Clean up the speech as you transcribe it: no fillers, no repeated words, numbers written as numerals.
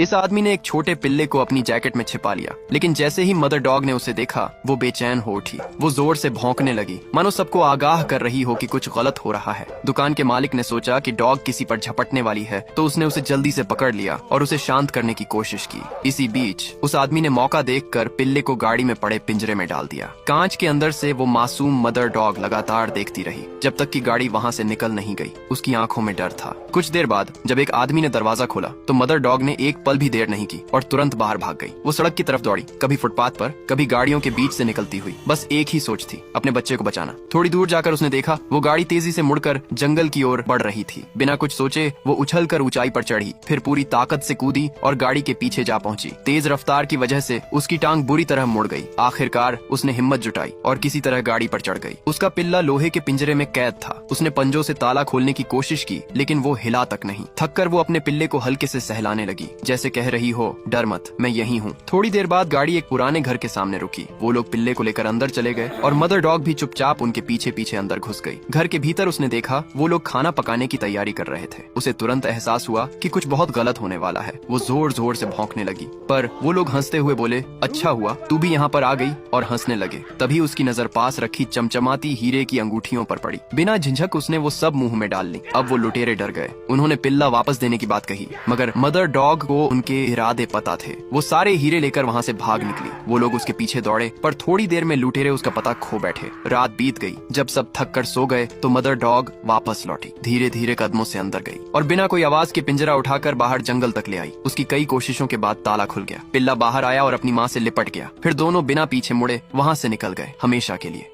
इस आदमी ने एक छोटे पिल्ले को अपनी जैकेट में छिपा लिया, लेकिन जैसे ही मदर डॉग ने उसे देखा वो बेचैन हो उठी। वो जोर से भौंकने लगी, मानो सबको आगाह कर रही हो कि कुछ गलत हो रहा है। दुकान के मालिक ने सोचा कि डॉग किसी पर झपटने वाली है, तो उसने उसे जल्दी से पकड़ लिया और उसे शांत करने की कोशिश की। इसी बीच उस आदमी ने मौका देखकर पिल्ले को गाड़ी में पड़े पिंजरे में डाल दिया। कांच के अंदर से वो मासूम मदर डॉग लगातार देखती रही जब तक कि गाड़ी वहाँ से निकल नहीं गई। उसकी आंखों में डर था। कुछ देर बाद जब एक आदमी ने दरवाजा खोला तो मदर डॉग ने एक पल भी देर नहीं की और तुरंत बाहर भाग गई। वो सड़क की तरफ दौड़ी, कभी फुटपाथ पर, कभी गाड़ियों के बीच से निकलती हुई। बस एक ही सोच थी, अपने बच्चे को बचाना। थोड़ी दूर जाकर उसने देखा वो गाड़ी तेजी से मुड़कर जंगल की ओर बढ़ रही थी। बिना कुछ सोचे वो उछलकर ऊंचाई पर चढ़ी, फिर पूरी ताकत से कूदी और गाड़ी के पीछे जा पहुंची। तेज रफ्तार की वजह से उसकी टांग बुरी तरह मुड़ गई। आखिरकार उसने हिम्मत जुटाई और किसी तरह गाड़ी पर चढ़ गई। उसका पिल्ला लोहे के पिंजरे में कैद था। उसने पंजों से ताला खोलने की कोशिश की, लेकिन वो हिला तक नहीं। थककर वो अपने पिल्ले को हल्के से सहलाने लगी, जैसे कह रही हो, डर मत, मैं यही हूँ। थोड़ी देर बाद गाड़ी एक पुराने घर के सामने रुकी। वो लोग पिल्ले को लेकर अंदर चले गए और मदर डॉग भी चुपचाप उनके पीछे पीछे अंदर घुस गई। घर के भीतर उसने देखा वो लोग खाना पकाने की तैयारी कर रहे थे। उसे तुरंत एहसास हुआ कि कुछ बहुत गलत होने वाला है। वो जोर जोर से भौंकने लगी, पर वो लोग हंसते हुए बोले, अच्छा हुआ तू भी यहाँ पर आ गई, और हंसने लगे। तभी उसकी नजर पास रखी चमचमाती हीरे की अंगूठियों पर पड़ी। बिना झिझक उसने वो सब मुंह में डाल ली। अब वो लुटेरे डर गए। उन्होंने पिल्ला वापस देने की बात कही, मगर मदर डॉग को उनके इरादे पता थे। वो सारे हीरे लेकर वहाँ से भाग निकली। वो लोग उसके पीछे दौड़े, पर थोड़ी देर में लुटेरे उसका पता खो बैठे। रात बीत गई। जब सब थक कर सो गए तो मदर डॉग वापस लौटी, धीरे धीरे कदमों से अंदर गई और बिना कोई आवाज के पिंजरा उठाकर बाहर जंगल तक ले आई। उसकी कई कोशिशों के बाद ताला खुल गया। पिल्ला बाहर आया और अपनी माँ से लिपट गया। फिर दोनों बिना पीछे मुड़े वहाँ से निकल गए, हमेशा के लिए।